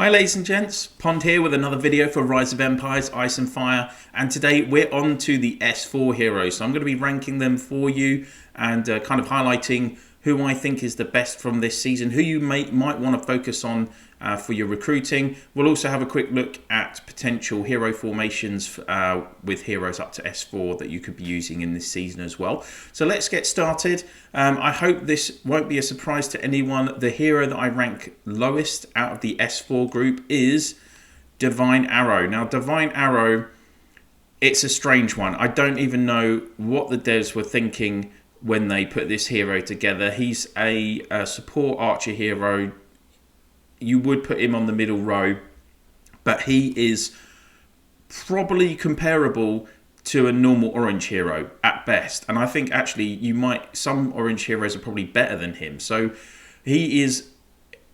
Hi ladies and gents, Pond here with another video for Rise of Empires, Ice and Fire, and today we're on to the S4 heroes. So I'm going to be ranking them for you and kind of highlighting who I think is the best from this season, who you might want to focus on for your recruiting. We'll also have a quick look at potential hero formations with heroes up to S4 that you could be using in this season as well. So let's get started. I hope this won't be a surprise to anyone. The hero that I rank lowest out of the S4 group is Divine Arrow. Now, Divine Arrow, it's a strange one. I don't even know what the devs were thinking when they put this hero together. He's a support archer hero. You would put him on the middle row, but he is probably comparable to a normal orange hero at best. And I think actually some orange heroes are probably better than him. So he is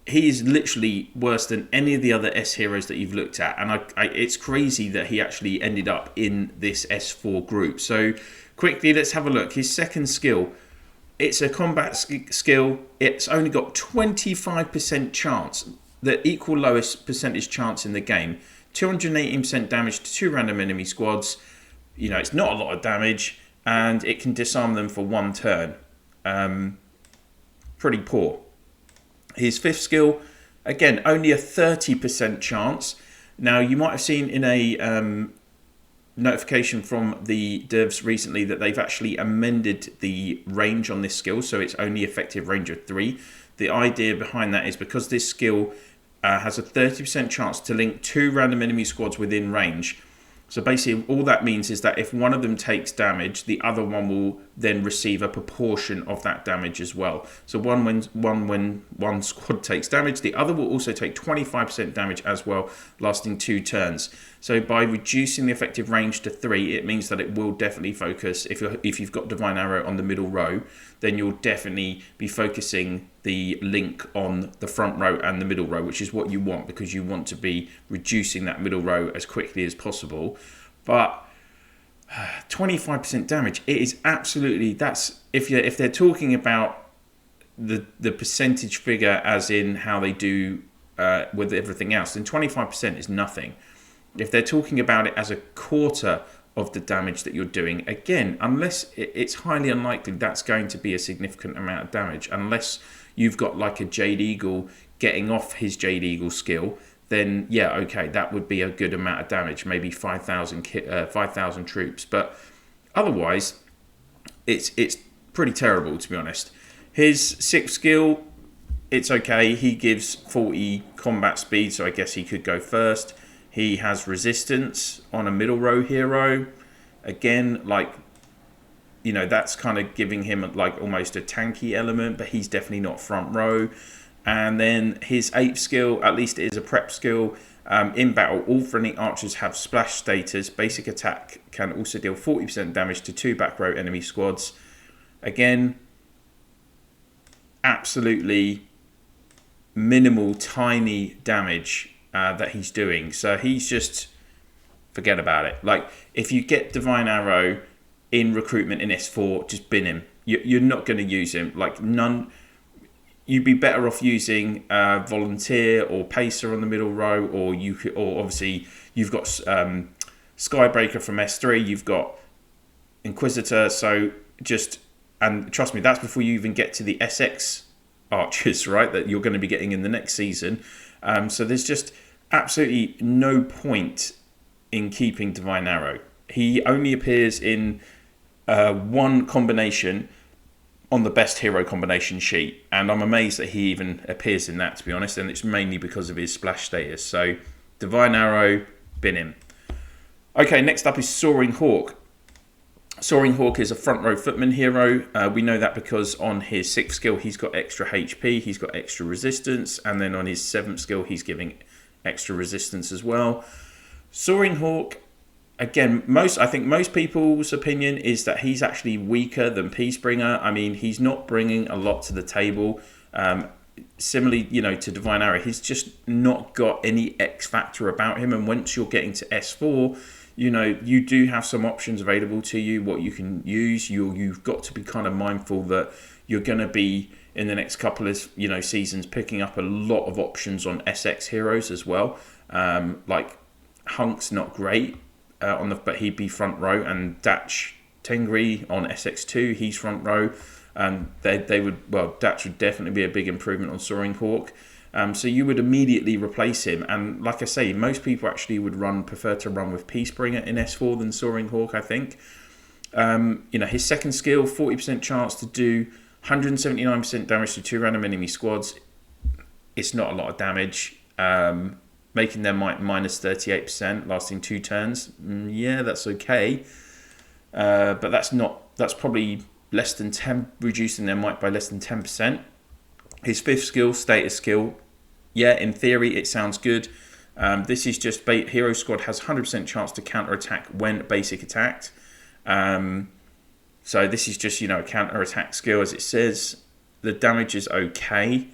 literally worse than any of the other S heroes that you've looked at. And it's crazy that he actually ended up in this S4 group. So quickly, let's have a look. His second skill, it's a combat skill. It's only got 25% chance, the equal lowest percentage chance in the game. 218% damage to 2 random enemy squads. You know, it's not a lot of damage, and it can disarm them for 1 turn. Pretty poor. His fifth skill, again, only a 30% chance. Now, you might have seen in a notification from the devs recently that they've actually amended the range on this skill, so it's only effective range of 3. The idea behind that is because this skill has a 30% chance to link 2 random enemy squads within range. So basically all that means is that if one of them takes damage, the other one will then receive a proportion of that damage as well. So when one squad takes damage, the other will also take 25% damage as well, lasting 2 turns. So by reducing the effective range to 3, it means that it will definitely focus, if you've got Divine Arrow on the middle row, then you'll definitely be focusing the link on the front row and the middle row, which is what you want, because you want to be reducing that middle row as quickly as possible. But 25% damage, it is absolutely, that's if they're talking about the percentage figure as in how they do with everything else, then 25% is nothing. If they're talking about it as a quarter of the damage that you're doing, again, unless it's highly unlikely that's going to be a significant amount of damage, unless you've got like a Jade Eagle getting off his Jade Eagle skill, then yeah, okay, that would be a good amount of damage, maybe 5,000 troops. But otherwise, it's pretty terrible, to be honest. His sixth skill, it's okay. He gives 40 combat speed, so I guess he could go first. He has resistance on a middle row hero. Again, like, you know, that's kind of giving him like almost a tanky element, but he's definitely not front row. And then his 8th skill, at least it is a prep skill. In battle, all friendly archers have splash status. Basic attack can also deal 40% damage to 2 back row enemy squads. Again, absolutely minimal, tiny damage that he's doing. So he's just, forget about it. Like, if you get Divine Arrow in recruitment in S4, just bin him. You're not going to use him. Like, none. You'd be better off using Volunteer or Pacer on the middle row, or obviously you've got Skybreaker from S3, you've got Inquisitor. So and trust me, that's before you even get to the SX archers, right? That you're going to be getting in the next season. So there's just absolutely no point in keeping Divine Arrow. He only appears in one combination on the best hero combination sheet, and I'm amazed that he even appears in that, to be honest, and it's mainly because of his splash status. So Divine Arrow, bin him. Okay, next up is Soaring Hawk. Soaring Hawk is a front row footman hero. We know that because on his 6th skill he's got extra HP, he's got extra resistance, and then on his 7th skill he's giving extra resistance as well. Soaring Hawk, again, I think most people's opinion is that he's actually weaker than Peacebringer. I mean, he's not bringing a lot to the table. Similarly, you know, to Divine Arrow, he's just not got any X factor about him. And once you're getting to S4, you know, you do have some options available to you, what you can use. You've got to be kind of mindful that you're going to be in the next couple of seasons, picking up a lot of options on SX heroes as well. Like Hunk's not great but he'd be front row, and Datch Tengri on SX2, he's front row. Datch would definitely be a big improvement on Soaring Hawk. So you would immediately replace him, and like I say, most people actually would prefer to run with Peacebringer in S4 than Soaring Hawk, I think. His second skill, 40% chance to do 179% damage to 2 random enemy squads. It's not a lot of damage. Making their might minus 38%, lasting 2 turns. Yeah, that's okay. But that's probably less than 10, reducing their might by less than 10%. His fifth skill, status skill. Yeah, in theory, it sounds good. This is just hero squad has 100% chance to counter attack when basic attacked. So this is just a counter attack skill, as it says. The damage is okay,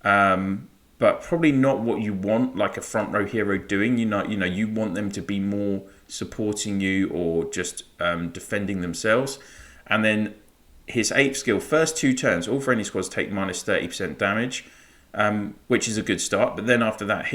but probably not what you want like a front row hero doing. You want them to be more supporting you or just defending themselves. And then his 8th skill, first 2 turns, all friendly squads take minus 30% damage, which is a good start. But then after that,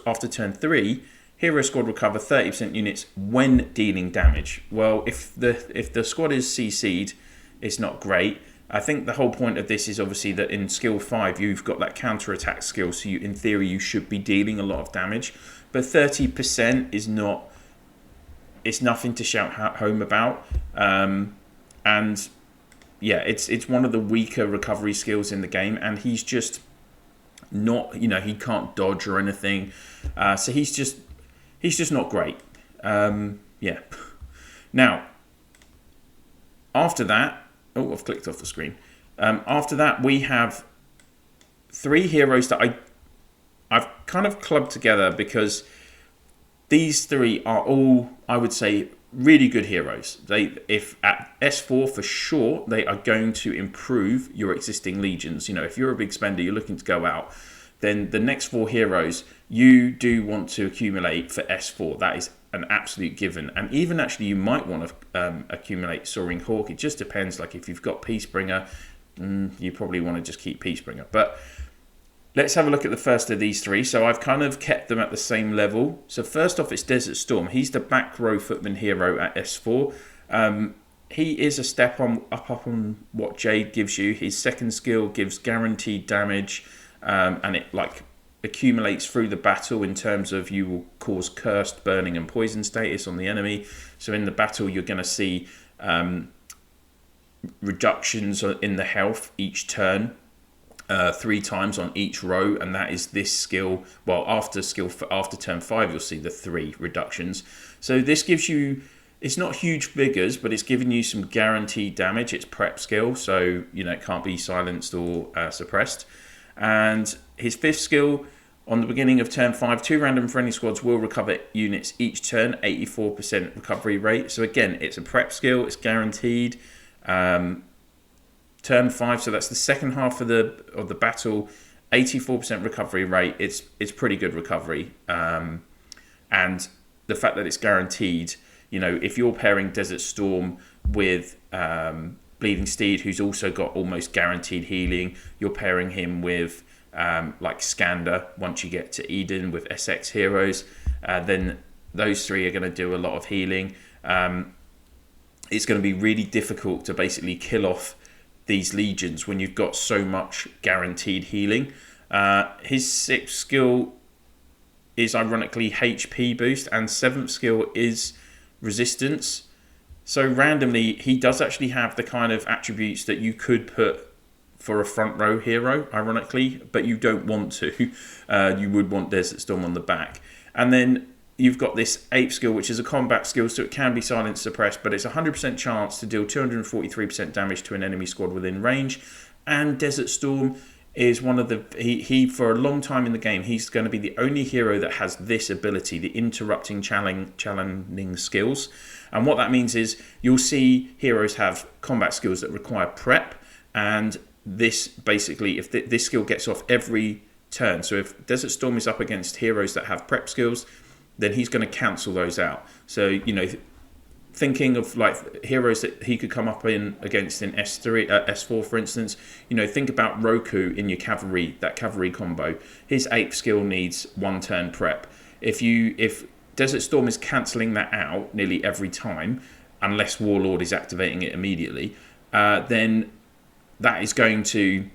after turn 3, hero squad recover 30% units when dealing damage. Well, if the squad is CC'd, it's not great. I think the whole point of this is obviously that in skill 5, you've got that counter attack skill, so in theory you should be dealing a lot of damage. But 30% is not. It's nothing to shout home about. And yeah, it's one of the weaker recovery skills in the game, and he's just not, he can't dodge or anything, so he's just not great. Yeah. Now, after that, I've clicked off the screen. After that, we have 3 heroes that I've kind of clubbed together because these 3 are all, I would say, really good heroes. If at S4 for sure, they are going to improve your existing legions. If you're a big spender, you're looking to go out, then the next 4 heroes you do want to accumulate for S4. That is an absolute given. And even actually, you might want to accumulate Soaring Hawk. It just depends. Like if you've got Peacebringer, you probably want to just keep Peacebringer. But let's have a look at the first of these 3. So I've kind of kept them at the same level. So first off, it's Desert Storm. He's the back row footman hero at S4. He is a step up on what Jade gives you. His second skill gives guaranteed damage, and it accumulates through the battle in terms of you will cause cursed, burning, and poison status on the enemy. So in the battle, you're going to see reductions in the health each turn. 3 times on each row, and that is this skill. Well, after turn 5, you'll see the 3 reductions. So this gives you, it's not huge figures, but it's giving you some guaranteed damage. It's prep skill, so it can't be silenced or suppressed. And his 5th skill, on the beginning of turn 5, 2 random friendly squads will recover units each turn, 84% recovery rate. So again, it's a prep skill, it's guaranteed. Turn 5, so that's the second half of the battle, 84% recovery rate. It's pretty good recovery, and the fact that it's guaranteed. If you're pairing Desert Storm with Bleeding Steed, who's also got almost guaranteed healing, you're pairing him with like Skander once you get to Eden with SX heroes, then those 3 are going to do a lot of healing. It's going to be really difficult to basically kill off these legions when you've got so much guaranteed healing. His 6th skill is ironically HP boost, and 7th skill is resistance. So randomly, he does actually have the kind of attributes that you could put for a front row hero, ironically, but you don't want to. You would want Desert Storm on the back. And then you've got this 8th skill, which is a combat skill, so it can be silence suppressed, but it's a 100% chance to deal 243% damage to an enemy squad within range. And Desert Storm is one of the... He for a long time in the game, he's going to be the only hero that has this ability, the interrupting challenging skills. And what that means is you'll see heroes have combat skills that require prep, and this basically, if this skill gets off every turn, so if Desert Storm is up against heroes that have prep skills, then he's going to cancel those out. So, thinking of like heroes that he could come up in against in S3, S4, for instance. Think about Roku in your cavalry, that cavalry combo. His 8th skill needs 1 turn prep. If Desert Storm is cancelling that out nearly every time, unless Warlord is activating it immediately, then that is going to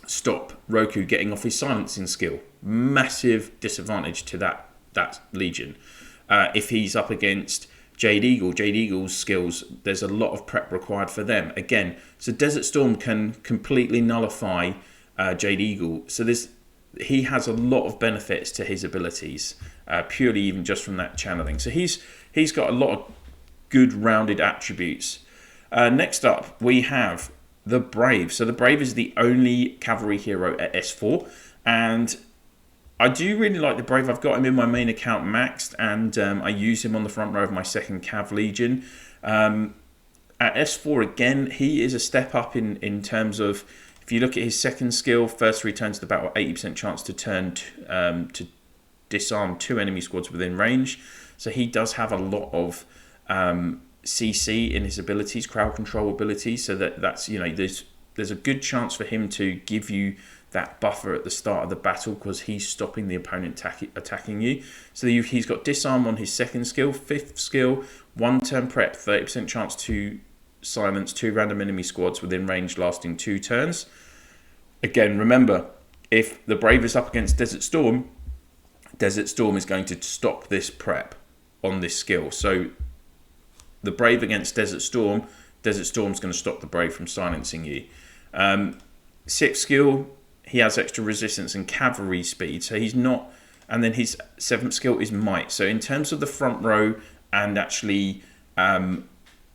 stop Roku getting off his silencing skill. Massive disadvantage to that Legion. If he's up against Jade Eagle's skills, there's a lot of prep required for them. Again, so Desert Storm can completely nullify Jade Eagle. So he has a lot of benefits to his abilities, purely even just from that channeling. So he's got a lot of good rounded attributes. Next up, we have the Brave. So the Brave is the only cavalry hero at S4, and I do really like the Brave. I've got him in my main account maxed, and I use him on the front row of my 2nd Cav Legion. At S4, again, he is a step up in terms of, if you look at his 2nd skill, first returns to battle, 80% chance to turn to disarm 2 enemy squads within range. So he does have a lot of CC in his abilities, crowd control abilities, so that's there's a good chance for him to give you that buffer at the start of the battle because he's stopping the opponent attacking you. So he's got disarm on his 2nd skill, 5th skill, 1 turn prep, 30% chance to silence 2 random enemy squads within range lasting 2 turns. Again, remember, if the Brave is up against Desert Storm is going to stop this prep on this skill. So the Brave against Desert Storm's going to stop the Brave from silencing you. 6th skill, he has extra resistance and cavalry speed, so he's not. And then his 7th skill is might. So in terms of the front row and actually, having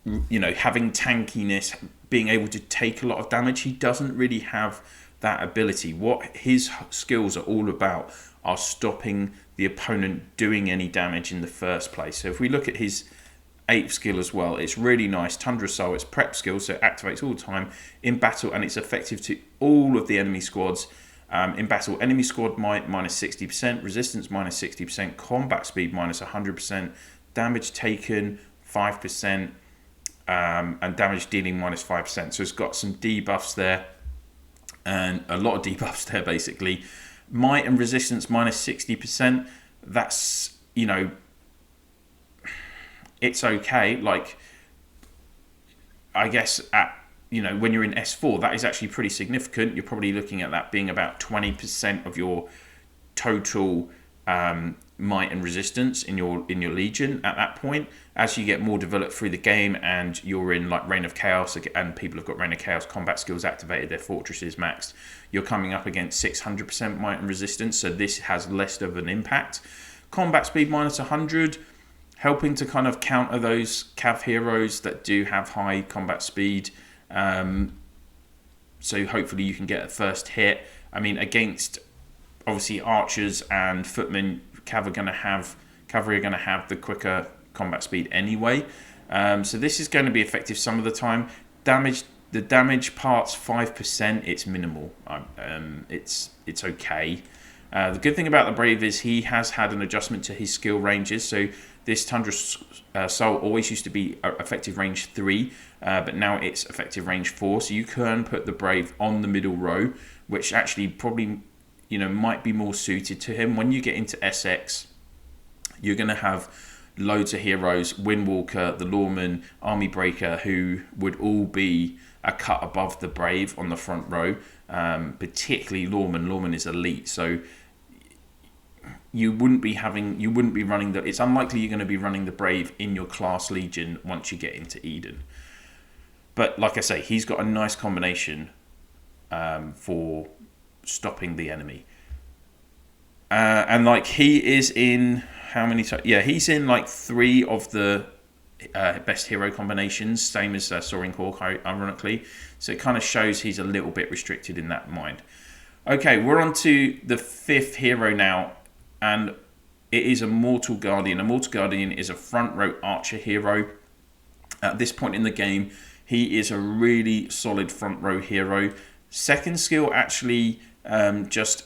tankiness, being able to take a lot of damage, he doesn't really have that ability. What his skills are all about are stopping the opponent doing any damage in the first place. So if we look at his 8th skill as well, it's really nice. Tundra Soul, it's prep skill, so it activates all the time in battle, and it's effective to all of the enemy squads. In battle, enemy squad might minus 60%, resistance minus 60%, combat speed minus 100%, damage taken 5%, and damage dealing minus 5%. So it's got some debuffs there, and a lot of debuffs there basically. Might and resistance minus 60%. That's, it's okay. Like, I guess when you're in S4, that is actually pretty significant. You're probably looking at that being about 20% of your total might and resistance in your Legion at that point. As you get more developed through the game and you're in like Reign of Chaos, and people have got Reign of Chaos combat skills activated, their fortresses maxed, you're coming up against 600% might and resistance, so this has less of an impact. Combat speed minus 100, helping to kind of counter those Cav heroes that do have high combat speed. So hopefully you can get a first hit. I mean, against obviously archers and footmen, cavalry are going to have the quicker combat speed anyway. So this is going to be effective some of the time. The damage part's 5%. It's minimal. It's okay. The good thing about the Brave is he has had an adjustment to his skill ranges. So this Tundra Soul always used to be effective range 3, but now it's effective range 4. So you can put the Brave on the middle row, which actually probably might be more suited to him. When you get into SX, you're going to have loads of heroes, Windwalker, the Lawman, Army Breaker, who would all be a cut above the Brave on the front row, particularly Lawman. Lawman is elite, so you wouldn't be running it's unlikely you're going to be running the Brave in your class Legion once you get into Eden. But like I say, he's got a nice combination for stopping the enemy. And like he is in how many times? Yeah, he's in like 3 of the best hero combinations, same as Soaring Hawk, ironically. So it kind of shows he's a little bit restricted in that mind. Okay, we're on to the 5th hero now, and it is Immortal Guardian. Immortal Guardian is a front row archer hero. At this point in the game, he is a really solid front row hero. 2nd skill actually just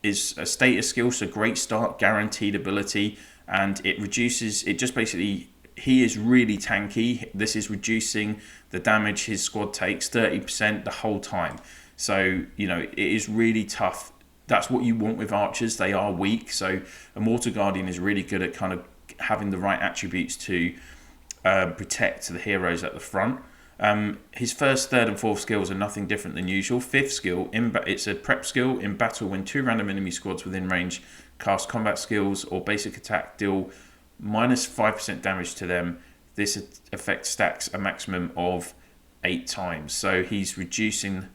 is a status skill, so great start, guaranteed ability, and it just basically he is really tanky. This is reducing the damage his squad takes 30% the whole time. So, you know, it is really tough. That's what you want with archers. They are weak. So Immortal Guardian is really good at kind of having the right attributes to protect the heroes at the front. His first, third and fourth skills are nothing different than usual. Fifth skill, it's a prep skill. In battle, when 2 random enemy squads within range cast combat skills or basic attack, deal minus 5% damage to them. This effect stacks a maximum of 8 times. So he's reducing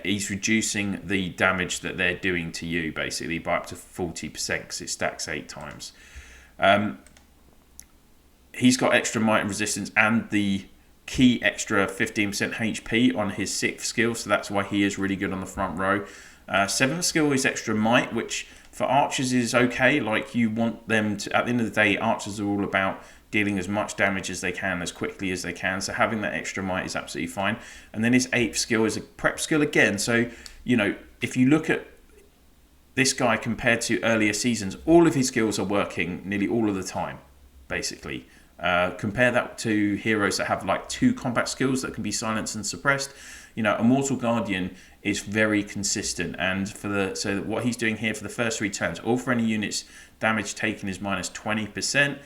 he's reducing the damage that they're doing to you basically by up to 40% because it stacks 8 times. He's got extra might and resistance and the key extra 15% HP on his 6th skill, so that's why he is really good on the front row. 7th skill is extra might, which for archers is okay. Like, you want them to, at the end of the day, archers are all about dealing as much damage as they can as quickly as they can, so having that extra might is absolutely fine. And then his 8th skill is a prep skill again, so, you know, if you look at this guy compared to earlier seasons, all of his skills are working nearly all of the time, basically. Compare that to heroes that have like 2 combat skills that can be silenced and suppressed. You know, Immortal Guardian is very consistent, and so what he's doing here for the first 3 turns, all for any units damage taken is minus 20%.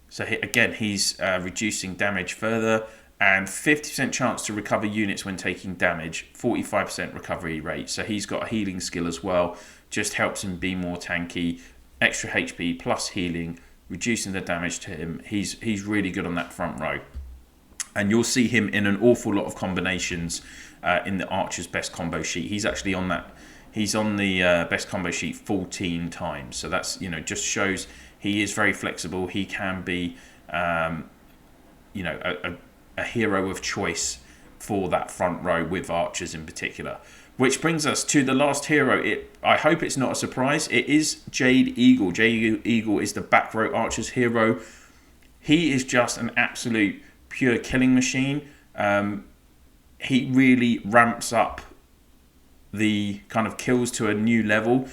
So again, he's reducing damage further, and 50% chance to recover units when taking damage, 45% recovery rate. So he's got a healing skill as well, just helps him be more tanky, extra HP plus healing, reducing the damage to him. He's really good on that front row. And you'll see him in an awful lot of combinations in the Archer's best combo sheet. He's actually on that. He's on the best combo sheet 14 times. So that's, you know, just shows he is very flexible. He can be, you know, a hero of choice for that front row with archers in particular. Which brings us to the last hero. I hope it's not a surprise. It is Jade Eagle. Jade Eagle is the back row archer's hero. He is just an absolute pure killing machine. He really ramps up the kind of kills to a new level.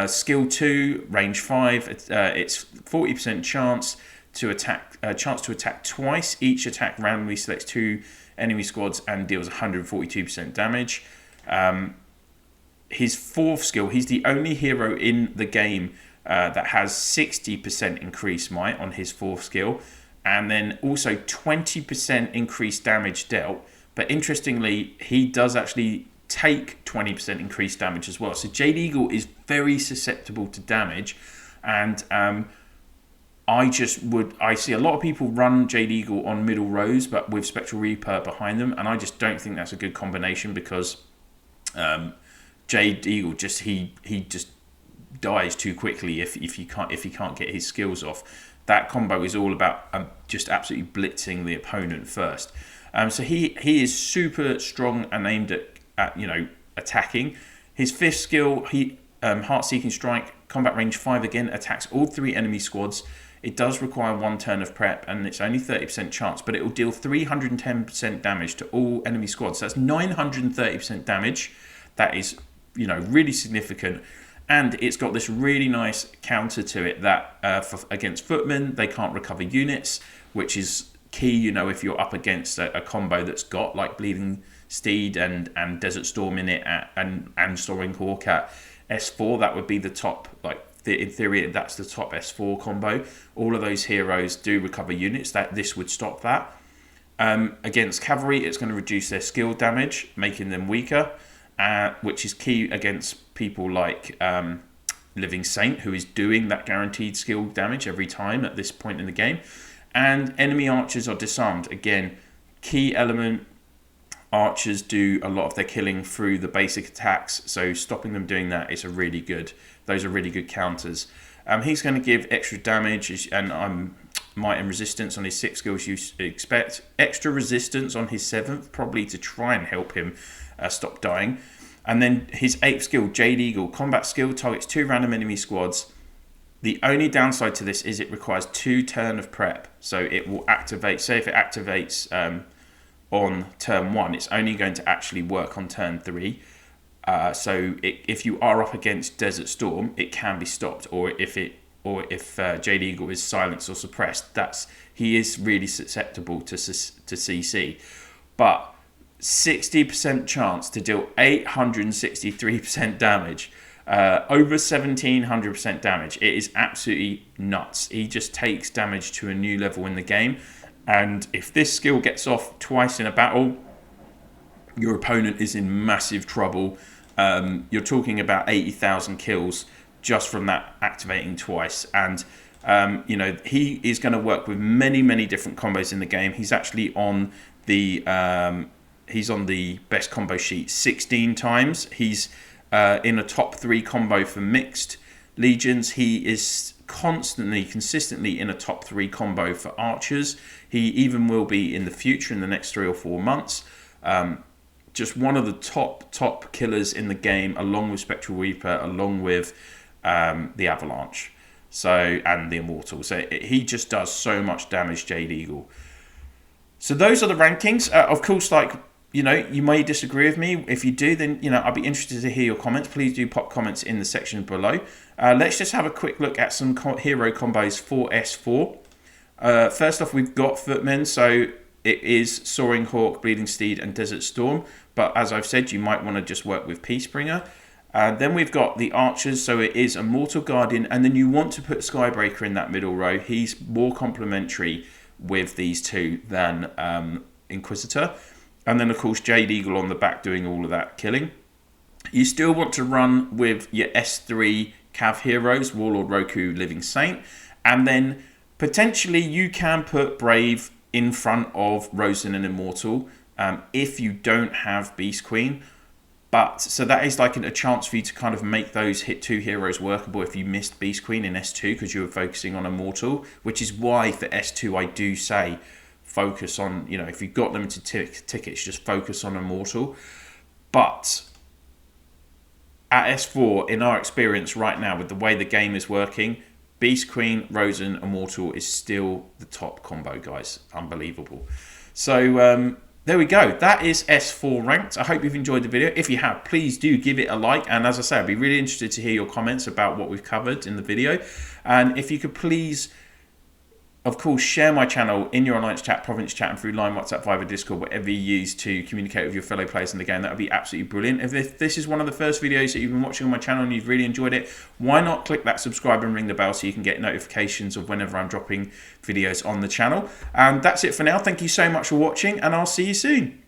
Skill 2, range 5. It's 40% chance to attack twice. Each attack randomly selects 2 enemy squads and deals 142% damage. His 4th skill, he's the only hero in the game that has 60% increased might on his 4th skill, and then also 20% increased damage dealt. But interestingly, he does actually take 20% increased damage as well. So Jade Eagle is very susceptible to damage, and I see a lot of people run Jade Eagle on middle rows, but with Spectral Reaper behind them, and I just don't think that's a good combination because Jade Eagle he just dies too quickly if he can't get his skills off. That combo is all about just absolutely blitzing the opponent first. So he is super strong and aimed at you know, attacking. His 5th skill, Heart-Seeking Strike, combat range 5 again, attacks all 3 enemy squads. It does require 1 turn of prep, and it's only 30% chance, but it will deal 310% damage to all enemy squads. So that's 930% damage. That is, you know, really significant. And it's got this really nice counter to it that against footmen, they can't recover units, which is key, you know, if you're up against a combo that's got like Bleeding Steed and Desert Storm in it and Soaring Hawk at S4. That would be the top, like, in theory, that's the top S4 combo. All of those heroes do recover units. This would stop that. Against cavalry, it's going to reduce their skill damage, making them weaker, which is key against people like Living Saint, who is doing that guaranteed skill damage every time at this point in the game. And enemy archers are disarmed. Again, key element. Archers do a lot of their killing through the basic attacks, so stopping them doing that is those are really good counters. He's going to give extra damage and might and resistance on his 6th skills you expect. Extra resistance on his 7th, probably to try and help him stop dying. And then his 8th skill, Jade Eagle, combat skill, targets 2 random enemy squads. The only downside to this is it requires 2 turn of prep, so it will activate. Say if it activates on turn 1, it's only going to actually work on turn 3. So if you are up against Desert Storm, it can be stopped, or if it if Jade Eagle is silenced or suppressed, he is really susceptible to CC. But 60% chance to deal 863% damage, over 1700% damage. It is absolutely nuts. He just takes damage to a new level in the game. And if this skill gets off twice in a battle, your opponent is in massive trouble. You're talking about 80,000 kills just from that activating twice. And you know, he is going to work with many different combos in the game. He's actually on the best combo sheet 16 times. He's in a top 3 combo for mixed legions. He is consistently in a top 3 combo for archers. He even will be in the future in the next 3 or 4 months. Just one of the top killers in the game, along with Spectral Reaper, along with the Avalanche, and the Immortal. So he just does so much damage, Jade Eagle. So those are the rankings. Of course, like, you know, you may disagree with me. If you do, then, you know, I'd be interested to hear your comments. Please do pop comments in the section below. Let's just have a quick look at some hero combos for S4. First off, we've got Footmen. So it is Soaring Hawk, Bleeding Steed, and Desert Storm. But as I've said, you might want to just work with Peacebringer. Then we've got the Archers. So it is Immortal Guardian. And then you want to put Skybreaker in that middle row. He's more complementary with these two than Inquisitor. And then, of course, Jade Eagle on the back doing all of that killing. You still want to run with your S3 Cav heroes, Warlord, Roku, Living Saint. And then potentially you can put Brave in front of Rosen and Immortal if you don't have Beast Queen. But so that is like a chance for you to kind of make those hit 2 heroes workable if you missed Beast Queen in S2 because you were focusing on Immortal, which is why for S2 I do say focus on, you know, if you've got limited tickets, just focus on Immortal. But at S4, in our experience right now with the way the game is working, Beast Queen, Rosen, Immortal is still the top combo, guys. Unbelievable. So there we go. That is S4 ranked. I hope you've enjoyed the video. If you have, please do give it a like. And as I say, I'd be really interested to hear your comments about what we've covered in the video. And if you could please, of course, share my channel in your Alliance chat, Province chat, and through Line, WhatsApp, Viber, Discord, whatever you use to communicate with your fellow players in the game. That would be absolutely brilliant. If this is one of the first videos that you've been watching on my channel and you've really enjoyed it, why not click that subscribe and ring the bell so you can get notifications of whenever I'm dropping videos on the channel. And that's it for now. Thank you so much for watching, and I'll see you soon.